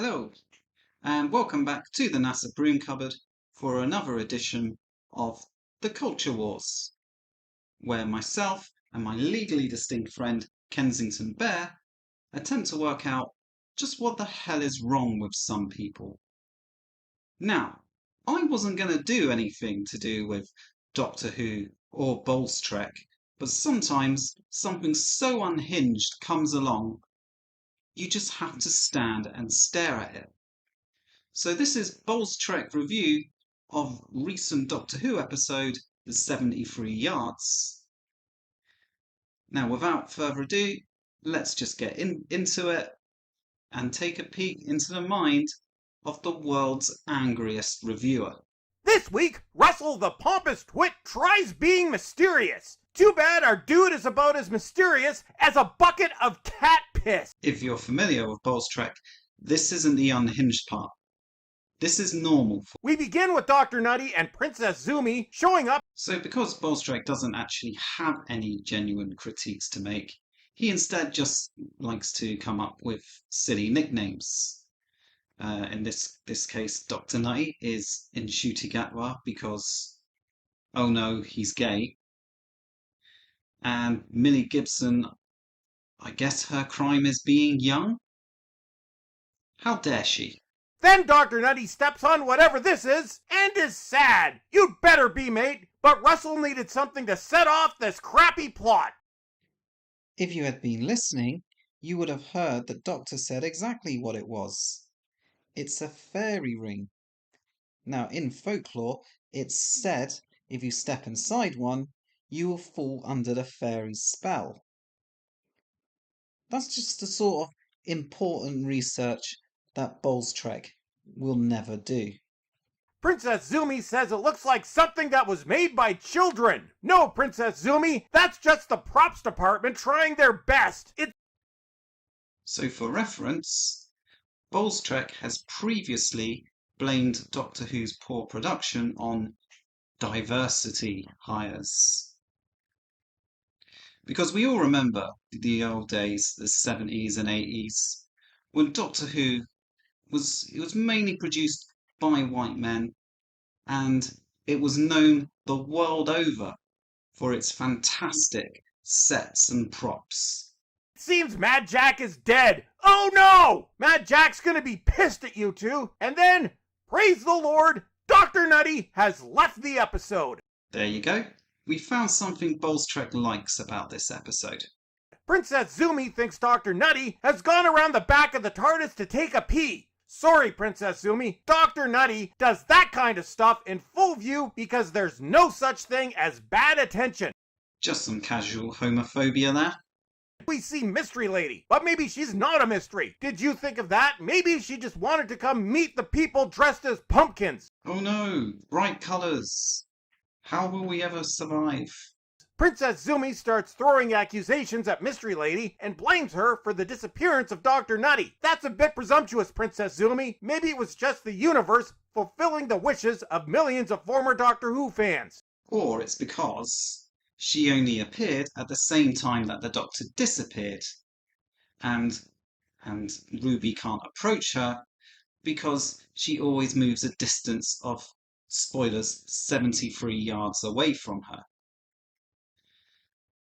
Hello, and welcome back to the NASA Broom Cupboard for another edition of the Culture Wars, where myself and my legally distinct friend Kensington Bear attempt to work out just what the hell is wrong with some people. Now, I wasn't going to do anything to do with Doctor Who or Bowlestrek, but sometimes something so unhinged comes along, you just have to stand and stare at it. So this is Bowlestrek review of recent Doctor Who episode, The 73 Yards. Now, without further ado, let's just get into it and take a peek into the mind of the world's angriest reviewer. This week, Russell the pompous twit tries being mysterious. Too bad our dude is about as mysterious as a bucket of cat piss. If you're familiar with Bowlestrek, this isn't the unhinged part. This is normal. We begin with Dr. Nutty and Princess Zumi showing up. So because Bowlestrek doesn't actually have any genuine critiques to make, he instead just likes to come up with silly nicknames. In this case, Dr. Nutty is in Shutigatwa because, oh no, he's gay. And Millie Gibson, I guess her crime is being young? How dare she? Then Dr. Nutty steps on whatever this is and is sad. You'd better be, mate. But Russell needed something to set off this crappy plot. If you had been listening, you would have heard the doctor said exactly what it was. It's a fairy ring. Now, in folklore, it's said if you step inside one, you will fall under the fairy's spell. That's just the sort of important research that Bowlestrek will never do. Princess Zumi says it looks like something that was made by children. No, Princess Zumi, that's just the props department trying their best. So for reference, Bowlestrek has previously blamed Doctor Who's poor production on diversity hires. Because we all remember the old days, the 70s and 80s, when Doctor Who was mainly produced by white men, and it was known the world over for its fantastic sets and props. It seems Mad Jack is dead. Oh no! Mad Jack's gonna be pissed at you two. And then, praise the Lord, Dr. Nutty has left the episode. There you go. We found something Bowlestrek likes about this episode. Princess Zumi thinks Dr. Nutty has gone around the back of the TARDIS to take a pee. Sorry, Princess Zumi, Dr. Nutty does that kind of stuff in full view because there's no such thing as bad attention. Just some casual homophobia there. We see Mystery Lady, but maybe she's not a mystery. Did you think of that? Maybe she just wanted to come meet the people dressed as pumpkins. Oh no, bright colours. How will we ever survive? Princess Zumi starts throwing accusations at Mystery Lady and blames her for the disappearance of Dr. Nutty. That's a bit presumptuous, Princess Zumi. Maybe it was just the universe fulfilling the wishes of millions of former Doctor Who fans. Or it's because she only appeared at the same time that the Doctor disappeared. And Ruby can't approach her because she always moves a distance of, spoilers, 73 yards away from her.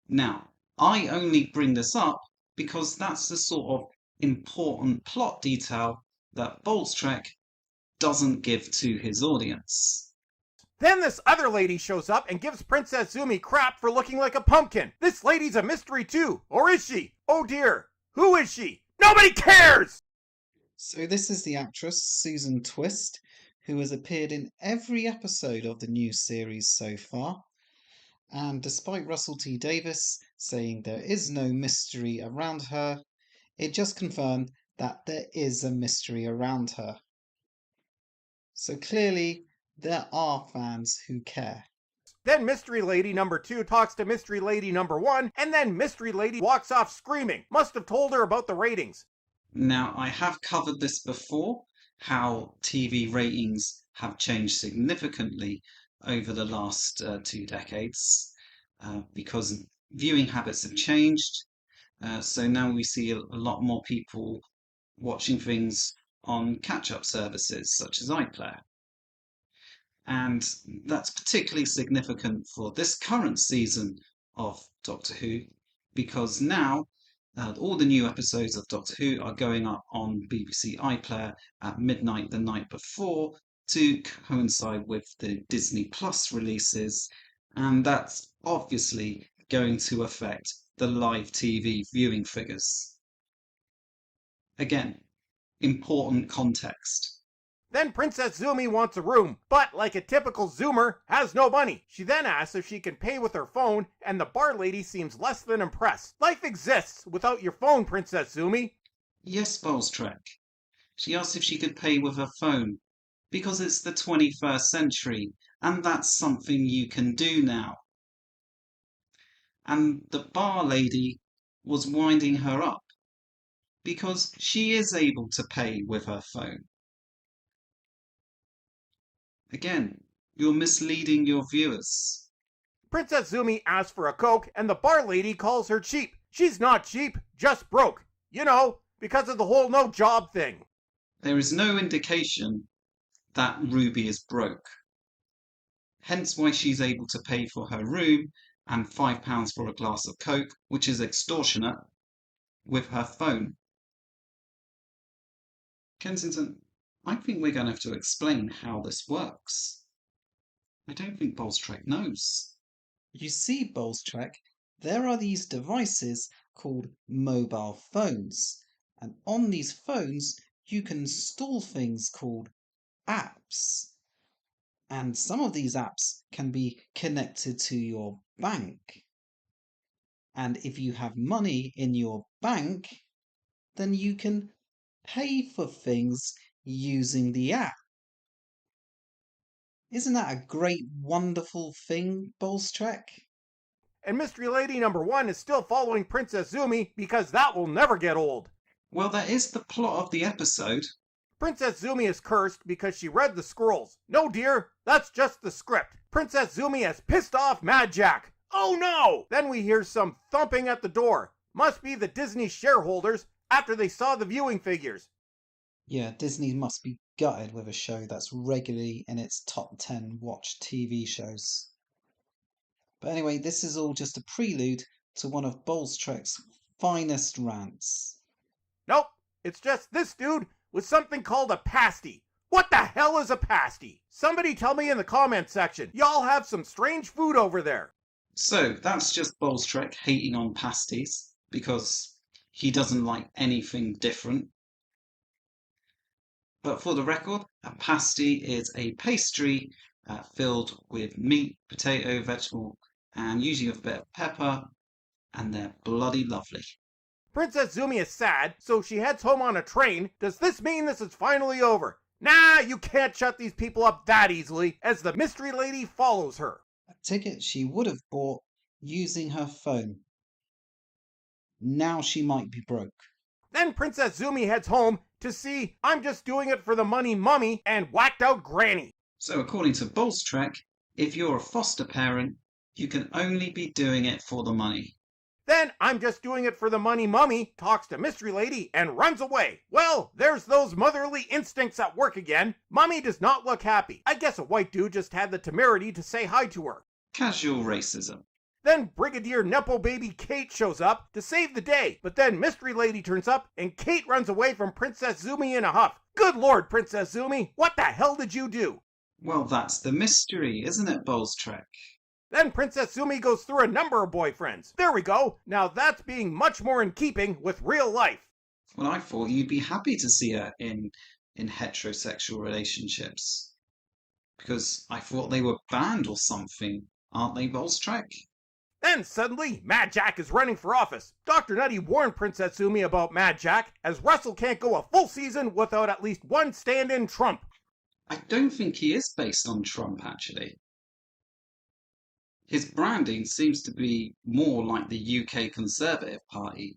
Now, I only bring this up because that's the sort of important plot detail that Bowlestrek doesn't give to his audience. Then this other lady shows up and gives Princess Zumi crap for looking like a pumpkin. This lady's a mystery too. Or is she? Oh dear. Who is she? Nobody cares! So this is the actress Susan Twist, who has appeared in every episode of the new series so far. And despite Russell T Davies saying there is no mystery around her, it just confirmed that there is a mystery around her. So clearly, there are fans who care. Then Mystery Lady number 2 talks to Mystery Lady number 1, and then Mystery Lady walks off screaming. Must have told her about the ratings. Now, I have covered this before, how TV ratings have changed significantly over the last 2 decades because viewing habits have changed. So now we see a lot more people watching things on catch-up services such as iPlayer. And that's particularly significant for this current season of Doctor Who, because now all the new episodes of Doctor Who are going up on BBC iPlayer at midnight the night before to coincide with the Disney Plus releases, and that's obviously going to affect the live TV viewing figures. Again, important context. Then Princess Zumi wants a room, but like a typical Zoomer, has no money. She then asks if she can pay with her phone, and the bar lady seems less than impressed. Life exists without your phone, Princess Zumi. Yes, Bowlestrek. She asked if she could pay with her phone, because it's the 21st century, and that's something you can do now. And the bar lady was winding her up, because she is able to pay with her phone. Again, you're misleading your viewers. Princess Zumi asks for a Coke, and the bar lady calls her cheap. She's not cheap, just broke. You know, because of the whole no job thing. There is no indication that Ruby is broke. Hence why she's able to pay for her room and £5 for a glass of Coke, which is extortionate, with her phone. Kensington, I think we're going to have to explain how this works. I don't think Bowlestrek knows. You see, Bowlestrek, there are these devices called mobile phones, and on these phones you can install things called apps. And some of these apps can be connected to your bank. And if you have money in your bank, then you can pay for things using the app. Isn't that a great, wonderful thing, Bowlestrek? And Mystery Lady number 1 is still following Princess Zumi because that will never get old. Well, that is the plot of the episode. Princess Zumi is cursed because she read the scrolls. No, dear, that's just the script. Princess Zumi has pissed off Mad Jack. Oh no! Then we hear some thumping at the door. Must be the Disney shareholders after they saw the viewing figures. Yeah, Disney must be gutted with a show that's regularly in its top 10 watched TV shows. But anyway, this is all just a prelude to one of Bowlestrek's finest rants. Nope, it's just this dude with something called a pasty. What the hell is a pasty? Somebody tell me in the comment section. Y'all have some strange food over there. So that's just Bowlestrek hating on pasties because he doesn't like anything different. But for the record, a pasty is a pastry filled with meat, potato, vegetable, and usually with a bit of pepper, and they're bloody lovely. Princess Zumi is sad, so she heads home on a train. Does this mean this is finally over? Nah, you can't shut these people up that easily, as the mystery lady follows her. A ticket she would have bought using her phone. Now she might be broke. Then Princess Zumi heads home to see I'm Just Doing It for the Money Mummy and Whacked Out Granny. So according to Bowlestrek, if you're a foster parent, you can only be doing it for the money. Then I'm Just Doing It for the Money Mummy talks to Mystery Lady and runs away. Well, there's those motherly instincts at work again. Mummy does not look happy. I guess a white dude just had the temerity to say hi to her. Casual racism. Then Brigadier Nepo Baby Kate shows up to save the day, but then Mystery Lady turns up and Kate runs away from Princess Zumi in a huff. Good lord, Princess Zumi, what the hell did you do? Well, that's the mystery, isn't it, Bowlestrek? Then Princess Zumi goes through a number of boyfriends. There we go. Now that's being much more in keeping with real life. Well, I thought you'd be happy to see her in heterosexual relationships. Because I thought they were banned or something, aren't they, Bowlestrek? Then suddenly, Mad Jack is running for office. Dr. Nutty warned Princess Zumi about Mad Jack, as Russell can't go a full season without at least one stand-in Trump. I don't think he is based on Trump, actually. His branding seems to be more like the UK Conservative Party.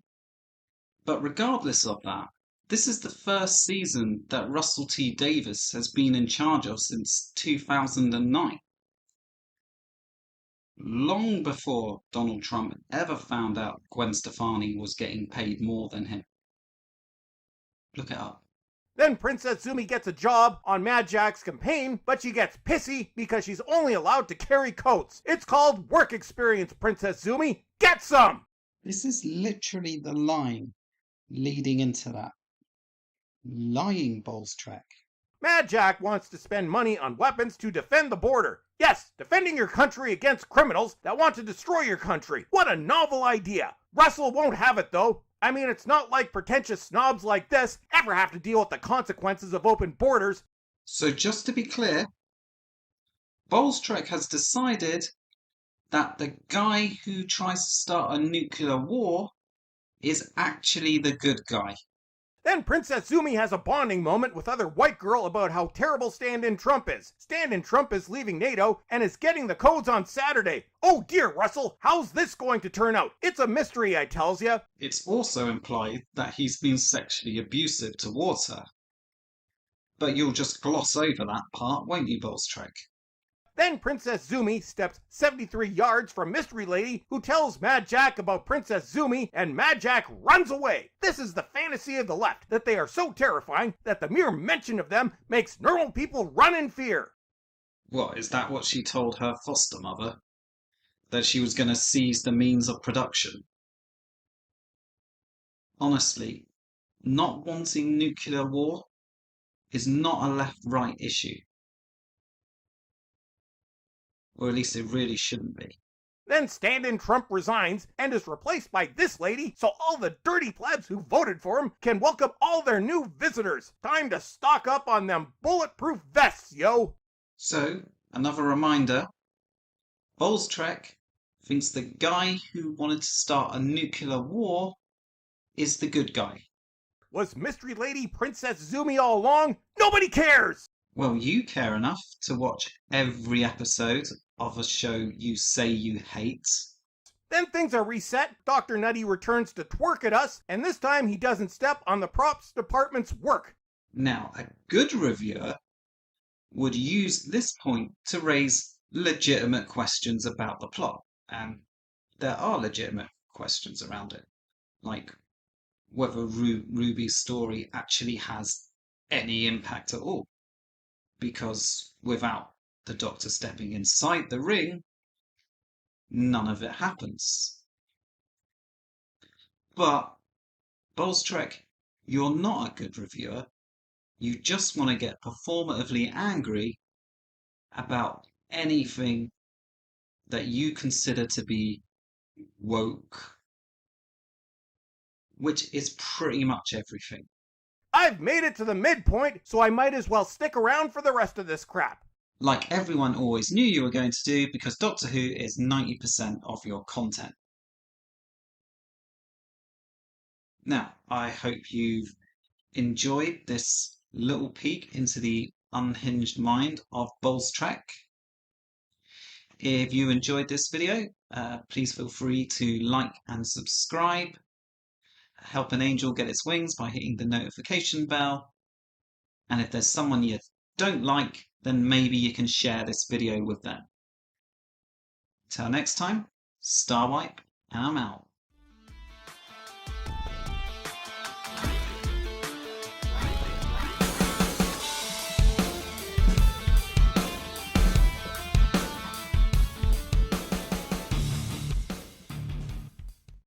But regardless of that, this is the first season that Russell T Davies has been in charge of since 2009. Long before Donald Trump ever found out Gwen Stefani was getting paid more than him. Look it up. Then Princess Zumi gets a job on Mad Jack's campaign, but she gets pissy because she's only allowed to carry coats. It's called work experience, Princess Zumi. Get some! This is literally the line leading into that. Lying, Bowlestrek. Mad Jack wants to spend money on weapons to defend the border. Yes, defending your country against criminals that want to destroy your country. What a novel idea. Russell won't have it though. I mean, it's not like pretentious snobs like this ever have to deal with the consequences of open borders. So just to be clear, Bowlestrek has decided that the guy who tries to start a nuclear war is actually the good guy. Then Princess Zumi has a bonding moment with other white girl about how terrible Stand-in Trump is. Stand-in Trump is leaving NATO and is getting the codes on Saturday. Oh dear, Russell, how's this going to turn out? It's a mystery, I tells ya. It's also implied that he's been sexually abusive towards her. But you'll just gloss over that part, won't you, Bowlestrek? Then Princess Zumi steps 73 yards from Mystery Lady, who tells Mad Jack about Princess Zumi, and Mad Jack runs away. This is the fantasy of the left, that they are so terrifying that the mere mention of them makes normal people run in fear. What, is that what she told her foster mother? That she was going to seize the means of production? Honestly, not wanting nuclear war is not a left-right issue. Or at least it really shouldn't be. Then Stand-in Trump resigns and is replaced by this lady, so all the dirty plebs who voted for him can welcome all their new visitors. Time to stock up on them bulletproof vests, yo! So, another reminder, Bowlestrek thinks the guy who wanted to start a nuclear war is the good guy. Was Mystery Lady Princess Zumi all along? Nobody cares! Well, you care enough to watch every episode of a show you say you hate. Then things are reset, Dr. Nutty returns to twerk at us, and this time he doesn't step on the props department's work. Now, a good reviewer would use this point to raise legitimate questions about the plot, and there are legitimate questions around it, like whether Ruby's story actually has any impact at all. Because without the Doctor stepping inside the ring, none of it happens. But, Bowlestrek, you're not a good reviewer. You just want to get performatively angry about anything that you consider to be woke, which is pretty much everything. I've made it to the midpoint, so I might as well stick around for the rest of this crap. Like everyone always knew you were going to do, because Doctor Who is 90% of your content. Now, I hope you've enjoyed this little peek into the unhinged mind of Bowlestrek. If you enjoyed this video, please feel free to like and subscribe. Help an angel get its wings by hitting the notification bell. And if there's someone you don't like, then maybe you can share this video with them. Till next time, Starwipe, and I'm out.